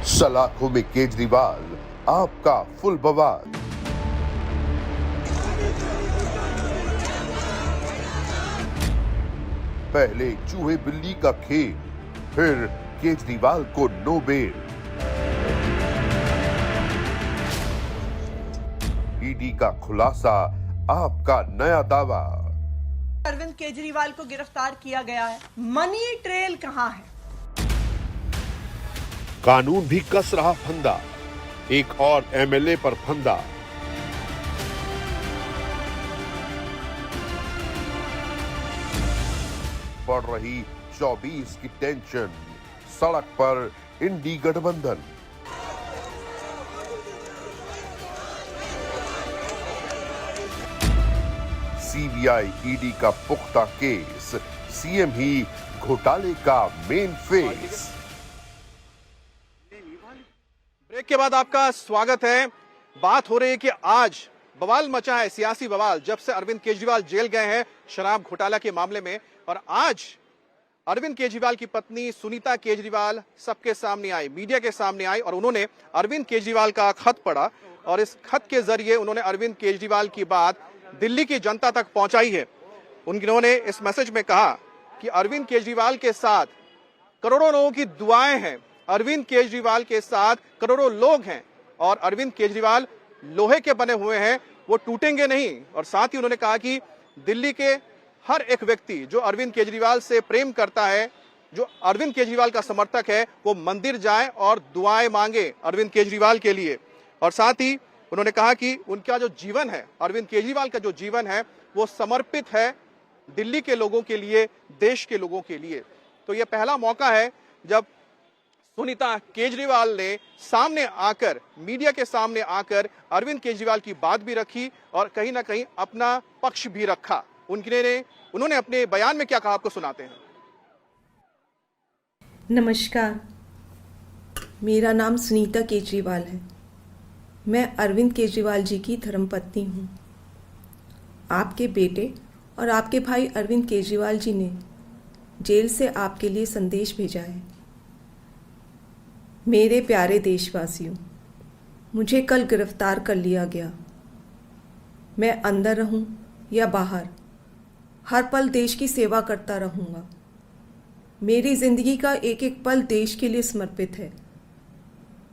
सलाखों में केजरीवाल, आपका फुल बवाल। पहले चूहे बिल्ली का खेल, फिर केजरीवाल को नो बेल। ईडी का खुलासा, आपका नया दावा। अरविंद केजरीवाल को गिरफ्तार किया गया है, मनी ट्रेल कहां है? कानून भी कस रहा फंदा, एक और एमएलए पर फंदा। बढ़ रही 24 की टेंशन, सड़क पर इंडी गठबंधन। सीबीआई ईडी का पुख्ता केस, सीएम ही घोटाले का मेन फेस। ब्रेक के बाद आपका स्वागत है। बात हो रही है कि आज बवाल मचा है, सियासी बवाल, जब से अरविंद केजरीवाल जेल गए हैं शराब घोटाला के मामले में। और आज अरविंद केजरीवाल की पत्नी सुनीता केजरीवाल सबके सामने आई, मीडिया के सामने आई, और उन्होंने अरविंद केजरीवाल का खत पढ़ा और इस खत के जरिए उन्होंने अरविंद केजरीवाल की बात दिल्ली की जनता तक पहुंचाई है। उन्होंने इस मैसेज में कहा कि अरविंद केजरीवाल के साथ करोड़ों लोगों की दुआएं हैं, अरविंद केजरीवाल के साथ करोड़ों लोग हैं और अरविंद केजरीवाल लोहे के बने हुए हैं, वो टूटेंगे नहीं। और साथ ही उन्होंने कहा कि दिल्ली के हर एक व्यक्ति जो अरविंद केजरीवाल से प्रेम करता है, जो अरविंद केजरीवाल का समर्थक है, वो मंदिर जाए और दुआएं मांगे अरविंद केजरीवाल के लिए। और साथ ही उन्होंने कहा कि उनका जो जीवन है, अरविंद केजरीवाल का जो जीवन है, वो समर्पित है दिल्ली के लोगों के लिए, देश के लोगों के लिए। तो ये पहला मौका है जब सुनीता केजरीवाल ने सामने आकर, मीडिया के सामने आकर अरविंद केजरीवाल की बात भी रखी और कहीं ना कहीं अपना पक्ष भी रखा। उन्होंने अपने बयान में क्या कहा, आपको सुनाते हैं। नमस्कार, मेरा नाम सुनीता केजरीवाल है। मैं अरविंद केजरीवाल जी की धर्मपत्नी हूँ। आपके बेटे और आपके भाई अरविंद केजरीवाल जी ने जेल से आपके लिए संदेश भेजा है। मेरे प्यारे देशवासियों, मुझे कल गिरफ्तार कर लिया गया। मैं अंदर रहूं या बाहर, हर पल देश की सेवा करता रहूंगा। मेरी जिंदगी का एक एक पल देश के लिए समर्पित है।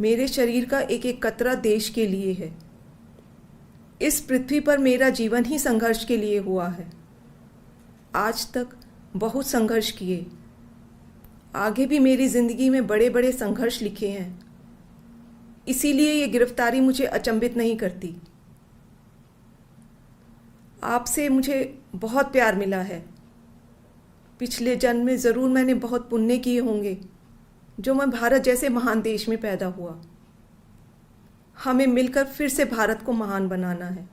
मेरे शरीर का एक एक कतरा देश के लिए है। इस पृथ्वी पर मेरा जीवन ही संघर्ष के लिए हुआ है। आज तक बहुत संघर्ष किए, आगे भी मेरी जिंदगी में बड़े बड़े संघर्ष लिखे हैं। इसीलिए ये गिरफ्तारी मुझे अचंभित नहीं करती। आपसे मुझे बहुत प्यार मिला है। पिछले जन्म में ज़रूर मैंने बहुत पुण्य किए होंगे जो मैं भारत जैसे महान देश में पैदा हुआ। हमें मिलकर फिर से भारत को महान बनाना है,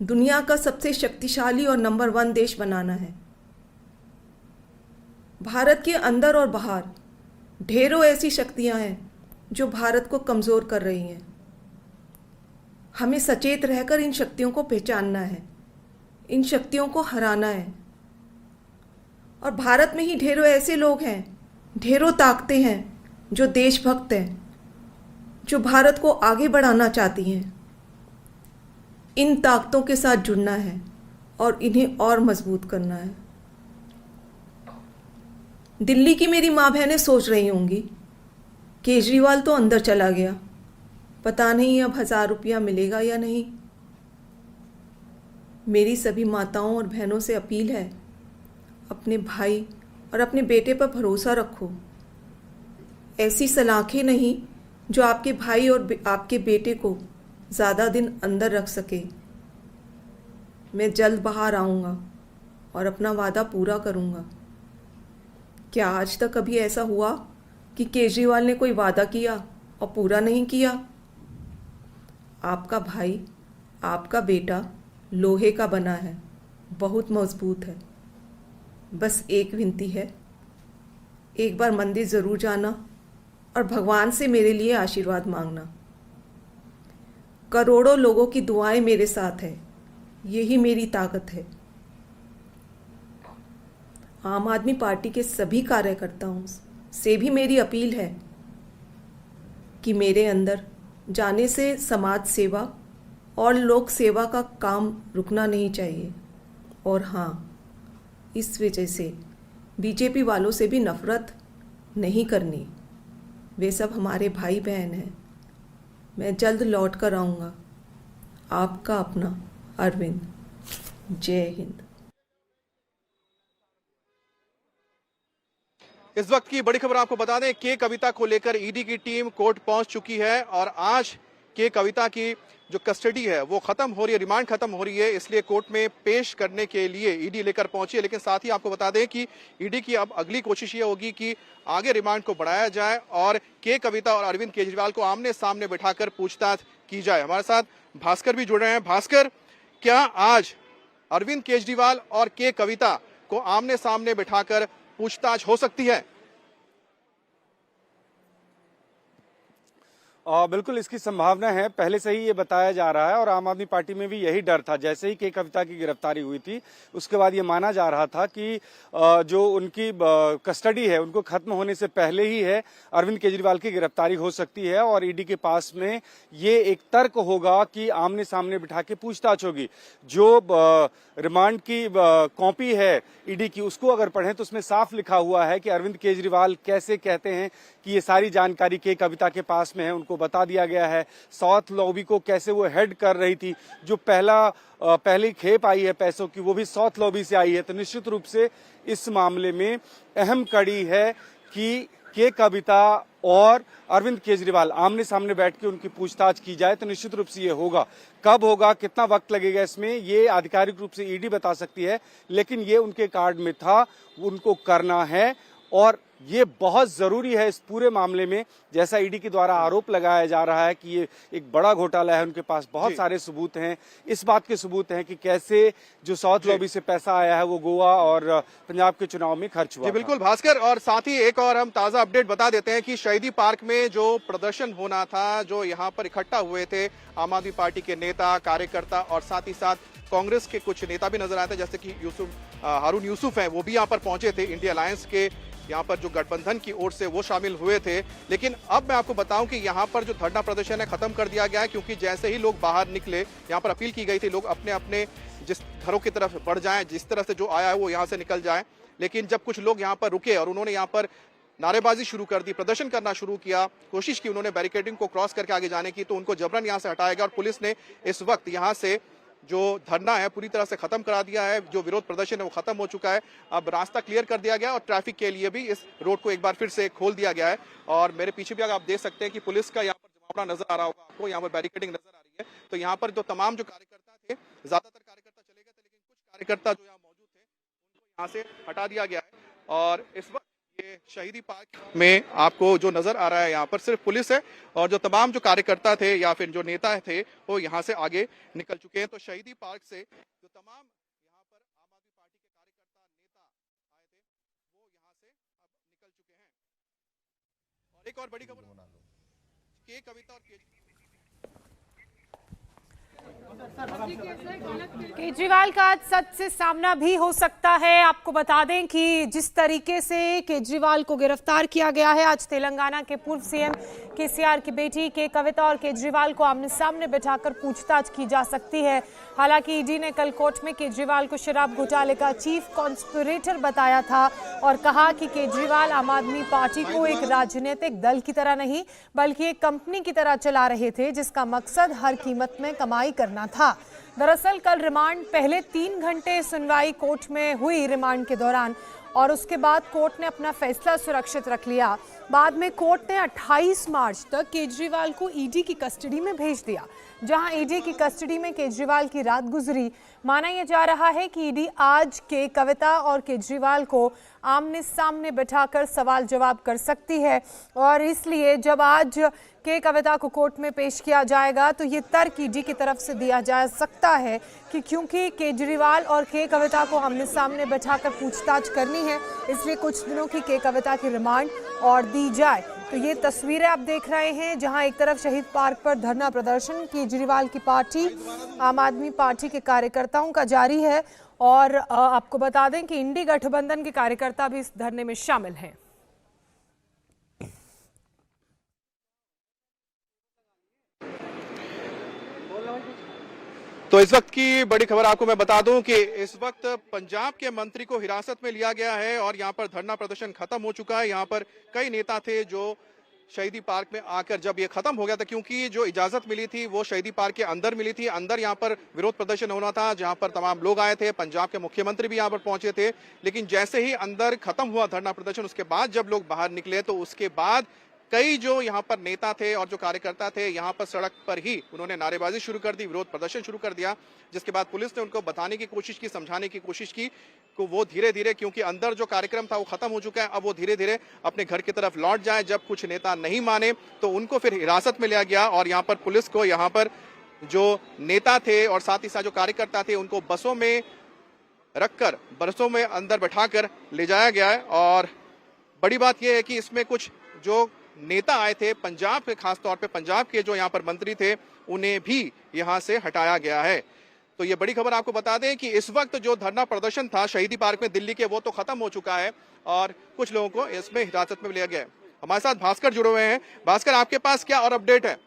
दुनिया का सबसे शक्तिशाली और नंबर 1 देश बनाना है। भारत के अंदर और बाहर ढेरों ऐसी शक्तियां हैं जो भारत को कमज़ोर कर रही हैं। हमें सचेत रहकर इन शक्तियों को पहचानना है, इन शक्तियों को हराना है। और भारत में ही ढेरों ऐसे लोग हैं, ढेरों ताकतें हैं जो देशभक्त हैं, जो भारत को आगे बढ़ाना चाहती हैं। इन ताकतों के साथ जुड़ना है और इन्हें और मजबूत करना है। दिल्ली की मेरी माँ बहनें सोच रही होंगी, केजरीवाल तो अंदर चला गया, पता नहीं अब 1000 रुपया मिलेगा या नहीं। मेरी सभी माताओं और बहनों से अपील है, अपने भाई और अपने बेटे पर भरोसा रखो। ऐसी सलाखें नहीं जो आपके भाई और आपके बेटे को ज़्यादा दिन अंदर रख सके। मैं जल्द बाहर आऊँगा और अपना वादा पूरा करूँगा। क्या आज तक कभी ऐसा हुआ कि केजरीवाल ने कोई वादा किया और पूरा नहीं किया? आपका भाई, आपका बेटा लोहे का बना है, बहुत मजबूत है। बस एक विनती है, एक बार मंदिर ज़रूर जाना और भगवान से मेरे लिए आशीर्वाद मांगना। करोड़ों लोगों की दुआएं मेरे साथ है, यही मेरी ताकत है। आम आदमी पार्टी के सभी कार्यकर्ताओं से भी मेरी अपील है, कि मेरे अंदर जाने से समाज सेवा और लोक सेवा का काम रुकना नहीं चाहिए। और हाँ, इस वजह से बीजेपी वालों से भी नफ़रत नहीं करनी। वे सब हमारे भाई बहन हैं। मैं जल्द लौट कर आऊँगा। आपका अपना अरविंद। जय हिंद। इस वक्त की बड़ी खबर आपको बता दें, के कविता को लेकर ईडी की टीम कोर्ट पहुंच चुकी है और आज के कविता की जो कस्टडी है वो खत्म हो रही है, रिमांड खत्म हो रही है, इसलिए कोर्ट में पेश करने के लिए ईडी लेकर पहुंची है। लेकिन साथ ही आपको बता दें कि ईडी की अब अगली कोशिश ये होगी कि आगे रिमांड को बढ़ाया जाए और के कविता और अरविंद केजरीवाल को आमने सामने बिठाकर पूछताछ की जाए। हमारे साथ भास्कर भी जुड़ रहे हैं। भास्कर, क्या आज अरविंद केजरीवाल और के कविता को आमने सामने बिठाकर पूछताछ हो सकती है? बिल्कुल इसकी संभावना है। पहले से ही ये बताया जा रहा है और आम आदमी पार्टी में भी यही डर था। जैसे ही के कविता की गिरफ्तारी हुई थी उसके बाद ये माना जा रहा था कि जो उनकी कस्टडी है उनको खत्म होने से पहले ही है अरविंद केजरीवाल की गिरफ्तारी हो सकती है और ईडी के पास में ये एक तर्क होगा कि आमने सामने बिठा के पूछताछ होगी। जो रिमांड की कॉपी है ईडी की, उसको अगर पढ़ें तो उसमें साफ लिखा हुआ है कि अरविंद केजरीवाल कैसे कहते हैं कि ये सारी जानकारी के कविता के पास में है, उनको बता दिया गया है। साउथ लॉबी को कैसे वो हेड कर रही थी, जो पहली खेप आई है पैसों की वो भी साउथ लॉबी से आई है। तो निश्चित रूप से इस मामले में अहम कड़ी है कि के कविता और अरविंद केजरीवाल आमने सामने बैठ के उनकी पूछताछ की जाए। तो निश्चित रूप से ये होगा। कब होगा, कितना वक्त लगेगा, इसमें ये आधिकारिक रूप से ईडी बता सकती है, लेकिन ये उनके कार्ड में था, उनको करना है और ये बहुत जरूरी है इस पूरे मामले में। जैसा ईडी के द्वारा आरोप लगाया जा रहा है कि ये एक बड़ा घोटाला है, उनके पास बहुत सारे सबूत हैं। इस बात के सबूत हैं कि कैसे जो साउथ लॉबी से पैसा आया है वो गोवा और पंजाब के चुनाव में खर्च हुआ। बिल्कुल भास्कर, और साथ ही एक और हम ताजा अपडेट बता देते हैं कि शहीदी पार्क में जो प्रदर्शन होना था, जो यहाँ पर इकट्ठा हुए थे आम आदमी पार्टी के नेता, कार्यकर्ता और साथ ही साथ कांग्रेस के कुछ नेता भी नजर आए थे, जैसे कि हारून यूसुफ हैं, वो भी यहाँ पर पहुंचे थे। इंडिया अलायंस के यहाँ पर जो गठबंधन की ओर से वो शामिल हुए थे। लेकिन अब मैं आपको बताऊं कि यहाँ पर जो धरना प्रदर्शन है खत्म कर दिया गया है, क्योंकि जैसे ही लोग बाहर निकले, यहाँ पर अपील की गई थी लोग अपने अपने जिस घरों की तरफ बढ़ जाएं, जिस तरह से जो आया है वो यहाँ से निकल जाए। लेकिन जब कुछ लोग यहाँ पर रुके और उन्होंने यहाँ पर नारेबाजी शुरू कर दी, प्रदर्शन करना शुरू किया, कोशिश की उन्होंने बैरिकेडिंग को क्रॉस करके आगे जाने की, तो उनको जबरन यहाँ से हटाया गया और पुलिस ने इस वक्त यहाँ से जो धरना है पूरी तरह से खत्म करा दिया है। जो विरोध प्रदर्शन है वो खत्म हो चुका है। अब रास्ता क्लियर कर दिया गया और ट्रैफिक के लिए भी इस रोड को एक बार फिर से खोल दिया गया है। और मेरे पीछे भी आप देख सकते हैं कि पुलिस का यहाँ पर जमावड़ा नजर आ रहा होगा आपको, यहाँ पर बैरिकेडिंग नजर आ रही है। तो यहाँ पर जो तमाम जो कार्यकर्ता थे, ज्यादातर कार्यकर्ता चले गए थे, लेकिन कुछ कार्यकर्ता जो यहाँ मौजूद थे उनको यहाँ से हटा दिया गया है। और इस वक्त ये शहीदी पार्क में आपको जो नजर आ रहा है यहाँ पर सिर्फ पुलिस है और जो तमाम जो कार्यकर्ता थे या फिर जो नेता थे वो यहाँ से आगे निकल चुके हैं। तो शहीदी पार्क से जो तमाम यहाँ पर आम आदमी पार्टी के कार्यकर्ता, नेता आए थे वो यहाँ से अब निकल चुके हैं। और एक और बड़ी खबर, के कविता और केजरीवाल का आज सच से सामना भी हो सकता है। आपको बता दें कि जिस तरीके से केजरीवाल को गिरफ्तार किया गया है, आज तेलंगाना के पूर्व सीएम केसीआर की बेटी के कविता और केजरीवाल को आमने सामने बिठाकर पूछताछ की जा सकती है। हालांकि ईडी ने कल कोर्ट में केजरीवाल को शराब घोटाले का चीफ कॉन्स्पिरेटर बताया था और कहा कि केजरीवाल आम आदमी पार्टी को एक राजनीतिक दल की तरह नहीं बल्कि एक कंपनी की तरह चला रहे थे, जिसका मकसद हर कीमत में कमाई करना था। दरअसल कल रिमांड पहले 3 घंटे सुनवाई कोर्ट में हुई रिमांड के दौरान और उसके बाद कोर्ट ने अपना फैसला सुरक्षित रख लिया। बाद में कोर्ट ने 28 मार्च तक केजरीवाल को ईडी की कस्टडी में भेज दिया। जहां ईडी की कस्टडी में केजरीवाल की रात गुजरी, माना यह जा रहा है कि ईडी आज के कविता और केजरीवाल को आमने सामने बैठाकर सवाल जवाब कर सकती है और इसलिए जब आज के कविता को कोर्ट में पेश किया जाएगा तो ये तर्क ईडी की तरफ से दिया जा सकता है कि क्योंकि केजरीवाल और के कविता को आमने सामने बैठाकर पूछताछ करनी है, इसलिए कुछ दिनों की के कविता की रिमांड और दी जाए। तो ये तस्वीरें आप देख रहे हैं जहां एक तरफ शहीद पार्क पर धरना प्रदर्शन केजरीवाल की पार्टी, आम आदमी पार्टी के कार्यकर्ताओं का जारी है और आपको बता दें कि इंडी गठबंधन के कार्यकर्ता भी इस धरने में शामिल हैं। तो इस वक्त की बड़ी खबर आपको मैं बता दूं कि इस वक्त पंजाब के मंत्री को हिरासत में लिया गया है और यहां पर धरना प्रदर्शन खत्म हो चुका है। यहां पर कई नेता थे जो शहीदी पार्क में आकर जब ये खत्म हो गया था, क्योंकि जो इजाजत मिली थी वो शहीदी पार्क के अंदर मिली थी, अंदर यहाँ पर विरोध प्रदर्शन होना था जहां पर तमाम लोग आए थे, पंजाब के मुख्यमंत्री भी यहाँ पर पहुंचे थे। लेकिन जैसे ही अंदर खत्म हुआ धरना प्रदर्शन, उसके बाद जब लोग बाहर निकले तो उसके बाद कई जो यहाँ पर नेता थे और जो कार्यकर्ता थे यहाँ पर सड़क पर ही उन्होंने नारेबाजी शुरू कर दी, विरोध प्रदर्शन शुरू कर दिया, जिसके बाद पुलिस ने उनको बताने की कोशिश की, समझाने की कोशिश की कि वो धीरे धीरे, क्योंकि अंदर जो कार्यक्रम था वो खत्म हो चुका है, अब वो धीरे धीरे अपने घर की तरफ लौट जाए। जब कुछ नेता नहीं माने तो उनको फिर हिरासत में लिया गया और यहाँ पर पुलिस को यहाँ पर जो नेता थे और साथ ही साथ जो कार्यकर्ता थे उनको बसों में रखकर, बसों में अंदर बैठाकर ले जाया गया है। और बड़ी बात यह है कि इसमें कुछ जो नेता आए थे पंजाब के, खासतौर पे पंजाब के जो यहाँ पर मंत्री थे, उन्हें भी यहाँ से हटाया गया है। तो ये बड़ी खबर आपको बता दें कि इस वक्त जो धरना प्रदर्शन था शहीदी पार्क में दिल्ली के, वो तो खत्म हो चुका है और कुछ लोगों को इसमें हिरासत में लिया गया है। हमारे साथ भास्कर जुड़े हुए हैं। भास्कर, आपके पास क्या और अपडेट है?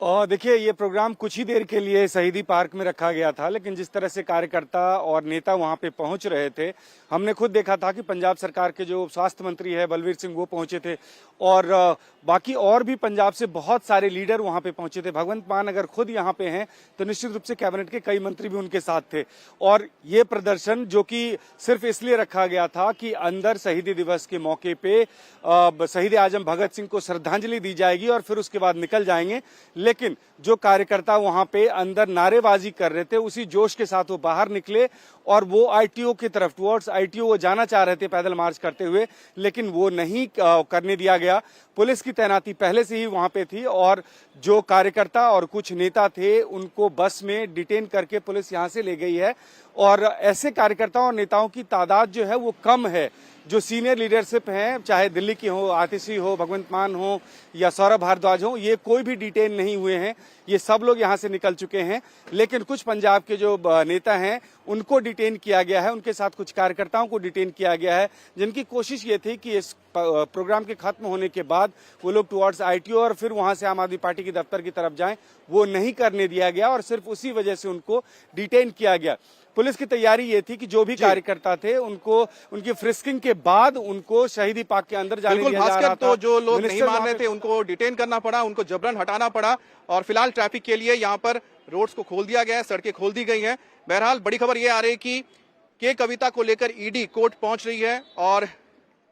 और देखिए, ये प्रोग्राम कुछ ही देर के लिए शहीदी पार्क में रखा गया था, लेकिन जिस तरह से कार्यकर्ता और नेता वहां पे पहुंच रहे थे, हमने खुद देखा था कि पंजाब सरकार के जो स्वास्थ्य मंत्री है बलवीर सिंह, वो पहुंचे थे और बाकी और भी पंजाब से बहुत सारे लीडर वहां पे पहुंचे थे। भगवंत मान अगर खुद यहाँ पे हैं तो निश्चित रूप से कैबिनेट के कई मंत्री भी उनके साथ थे। और ये प्रदर्शन जो कि सिर्फ इसलिए रखा गया था कि अंदर शहीदी दिवस के मौके पे शहीद आजम भगत सिंह को श्रद्धांजलि दी जाएगी और फिर उसके बाद निकल जाएंगे। लेकिन जो कार्यकर्ता वहां पे अंदर नारेबाजी कर रहे थे, उसी जोश के साथ वो बाहर निकले और वो आईटीओ की तरफ, टुवर्ड्स आईटीओ वो जाना चाह रहे थे पैदल मार्च करते हुए, लेकिन वो नहीं करने दिया गया। पुलिस की तैनाती पहले से ही वहां पे थी और जो कार्यकर्ता और कुछ नेता थे उनको बस में डिटेन करके पुलिस यहां से ले गई है। और ऐसे कार्यकर्ताओं और नेताओं की तादाद जो है वो कम है। जो सीनियर लीडरशिप हैं, चाहे दिल्ली की हो, आतिशी हो, भगवंत मान हो या सौरभ भारद्वाज हो, ये कोई भी डिटेन नहीं हुए हैं, ये सब लोग यहाँ से निकल चुके हैं। लेकिन कुछ पंजाब के जो नेता हैं उनको डिटेन किया गया है, उनके साथ कुछ कार्यकर्ताओं को डिटेन किया गया है, जिनकी कोशिश ये थी कि इस प्रोग्राम के खत्म होने के बाद वो लोग टुवर्ड्स आईटीओ और फिर वहां से आम आदमी पार्टी के दफ्तर की तरफ जाएं। वो नहीं करने दिया गया और सिर्फ उसी वजह से उनको डिटेन किया गया। पुलिस की तैयारी ये थी कि जो भी कार्यकर्ता थे उनको उनकी फ्रिस्किंग के बाद उनको शहीदी पार्क के अंदर जाने दिया जा रहा था। तो जो लोग नहीं मान रहे थे उनको डिटेन करना पड़ा, उनको जबरन हटाना पड़ा और फिलहाल ट्रैफिक के लिए यहाँ पर रोड्स को खोल दिया गया है, सड़कें खोल दी गई हैं। बहरहाल बड़ी खबर ये आ रही है कि के कविता को लेकर ईडी कोर्ट पहुंच रही है और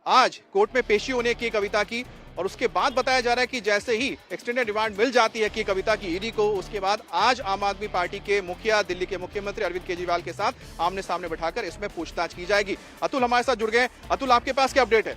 आज कोर्ट में पेशी होने की कविता की, और उसके बाद बताया जा रहा है कि जैसे ही एक्सटेंडेड रिमांड मिल जाती है कि कविता की ईडी को, उसके बाद आज आम आदमी पार्टी के मुखिया, दिल्ली के मुख्यमंत्री अरविंद केजरीवाल के साथ आमने सामने बैठाकर इसमें पूछताछ की जाएगी। अतुल हमारे साथ जुड़ गए। अतुल, आपके पास क्या अपडेट है?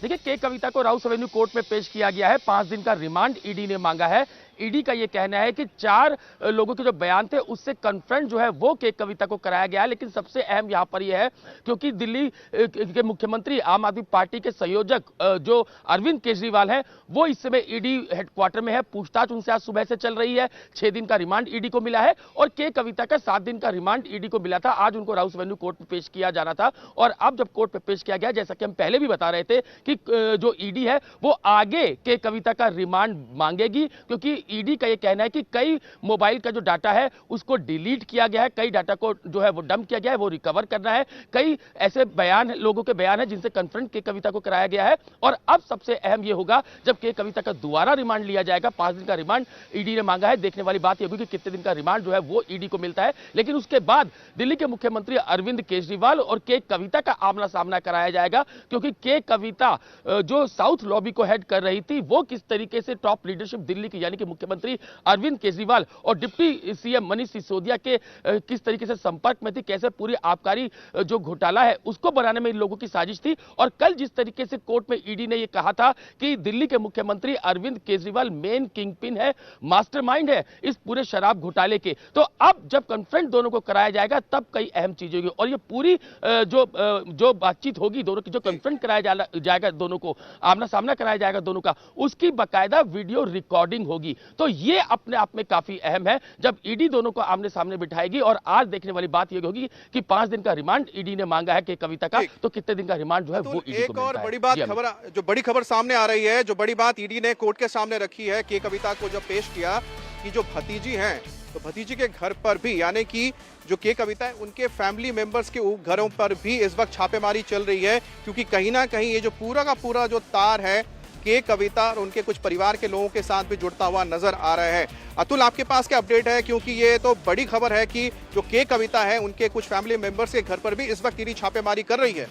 देखिए, के कविता को राउस एवेन्यू कोर्ट में पेश किया गया है। 5 दिन का रिमांड ईडी ने मांगा है। ईडी का यह कहना है कि 4 लोगों के जो बयान थे उससे कन्फ्रंट जो है वो के कविता को कराया गया है। लेकिन सबसे अहम यहां पर यह है क्योंकि दिल्ली के मुख्यमंत्री, आम आदमी पार्टी के संयोजक जो अरविंद केजरीवाल हैं, वो इस समय ईडी हेडक्वार्टर में है। पूछताछ उनसे आज सुबह से चल रही है। 6 दिन का रिमांड ईडी को मिला है और के कविता का 7 दिन का रिमांड ईडी को मिला था। आज उनको राउस एवेन्यू कोर्ट में पेश किया जाना था और अब जब कोर्ट में पेश किया गया, जैसा कि हम पहले भी बता रहे थे कि जो ईडी है वो आगे के कविता का रिमांड मांगेगी, क्योंकि ईडी का यह कहना है कि कई मोबाइल का जो डाटा है उसको डिलीट किया गया है, कई डाटा को जो है वो डंप किया गया है, वो रिकवर करना है। कई ऐसे बयान, लोगों के बयान है जिनसे कन्फ्रंट के कविता को कराया गया है। और अब सबसे अहम यह होगा जब के कविता का दोबारा रिमांड लिया जाएगा। 5 दिन का रिमांड ईडी ने मांगा है। देखने वाली बात यह होगी कि कितने दिन का रिमांड जो है वो ईडी को मिलता है। लेकिन उसके बाद दिल्ली के मुख्यमंत्री अरविंद केजरीवाल और के कविता का आमना सामना कराया जाएगा, क्योंकि के कविता जो साउथ लॉबी को हेड कर रही थी, वो किस तरीके से टॉप लीडरशिप दिल्ली की यानी कि मुख्यमंत्री अरविंद केजरीवाल और डिप्टी सीएम मनीष सिसोदिया के किस तरीके से संपर्क में थी, कैसे पूरी आबकारी जो घोटाला है उसको बनाने में इन लोगों की साजिश थी। और कल जिस तरीके से कोर्ट में ईडी ने यह कहा था कि दिल्ली के मुख्यमंत्री अरविंद केजरीवाल मेन किंगपिन है, मास्टरमाइंड है इस पूरे शराब घोटाले के, तो अब जब कन्फ्रंट दोनों को कराया जाएगा तब कई अहम चीजें होगी। और ये पूरी जो बातचीत होगी दोनों की, जो कन्फ्रंट कराया जाएगा दोनों को, आमना सामना कराया जाएगा दोनों का, उसकी बाकायदा वीडियो रिकॉर्डिंग होगी। तो ये अपने आप में काफी अहम है जब ईडी दोनों को आमने सामने बिठाएगी। और आज देखने वाली बात यह होगी कि 5 दिन का रिमांड ईडी ने मांगा है के कविता का, तो कितने दिन का रिमांड जो है वो ईडी को एक और मिलता है। बड़ी बात जी, अमित। खबर, जो बड़ी खबर सामने आ रही है, जो बड़ी बात ईडी ने कोर्ट के सामने रखी है के कविता को जब पेश किया कि जो भतीजी हैं, तो भतीजी के घर पर भी, यानी कि जो के कविता है उनके फैमिली मेंबर्स के घरों पर भी इस वक्त छापेमारी चल रही है, क्योंकि कहीं ना कहीं ये जो पूरा का पूरा जो तार है के कविता और उनके कुछ परिवार के लोगों के साथ भी जुड़ता हुआ नजर आ रहा है। अतुल, आपके पास क्या अपडेट है, क्योंकि ये तो बड़ी खबर है कि जो के कविता है उनके कुछ फैमिली मेंबर्स के घर पर भी इस वक्त ईडी छापेमारी कर रही है।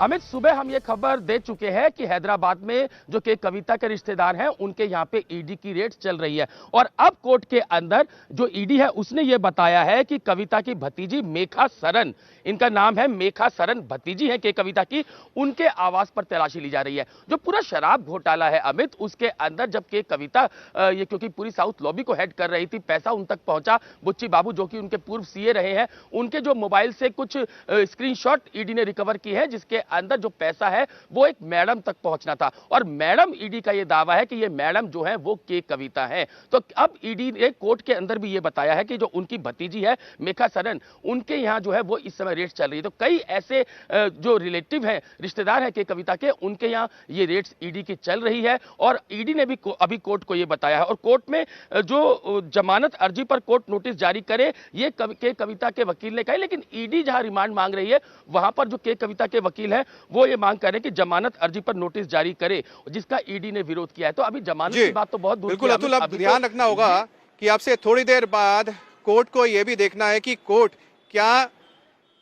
अमित, सुबह हम ये खबर दे चुके हैं कि हैदराबाद में जो के कविता के रिश्तेदार हैं उनके यहाँ पे ईडी की रेड चल रही है। और अब कोर्ट के अंदर जो ईडी है उसने ये बताया है कि कविता की भतीजी मेघा सरन, इनका नाम है मेघा सरन, भतीजी है के कविता की, उनके आवास पर तलाशी ली जा रही है। जो पूरा शराब घोटाला है अमित, उसके अंदर जब के कविता ये क्योंकि पूरी साउथ लॉबी को हेड कर रही थी, पैसा उन तक पहुंचा। बुच्ची बाबू जो कि उनके पूर्व सीए रहे हैं, उनके जो मोबाइल से कुछ स्क्रीनशॉट ईडी ने रिकवर की है, जिसके अंदर जो पैसा है वो एक मैडम तक पहुंचना था। और मैडम, ईडी का ये दावा है कि ये मैडम जो है वो के कविता है। तो अब ईडी ने कोर्ट के अंदर भी ये बताया है कि जो उनकी भतीजी है मेघा सरन, उनके यहाँ जो है वो इस समय रेड चल रही है। तो कई ऐसे जो रिलेटिव हैं, रिश्तेदार हैं के कविता के, उनके यहाँ ये रेड्स ईडी की चल रही है। और ईडी ने भी अभी कोर्ट को ये बताया है। और कोर्ट में जो जमानत अर्जी पर कोर्ट नोटिस जारी करे, ये के कविता के वकील ने कहा। लेकिन ईडी जहां रिमांड मांग रही है, वहां पर जो के कविता के वकील है वो ये मांग कर रहे हैं कि जमानत अर्जी पर नोटिस जारी करे, जिसका ईडी ने विरोध किया है। तो अभी जमानत की बात तो बहुत दूर बिल्कुल अतुल, अब ध्यान रखना होगा कि आपसे थोड़ी देर बाद कोर्ट को यह भी देखना है कि कोर्ट क्या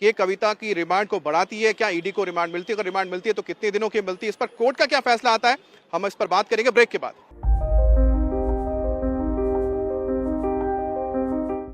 के कविता की रिमांड को बढ़ाती है, क्या ईडी को रिमांड मिलती है, अगर रिमांड मिलती है तो कितने दिनों की मिलती है, इस पर कोर्ट का क्या फैसला आता है, हम इस पर बात करेंगे ब्रेक के बाद।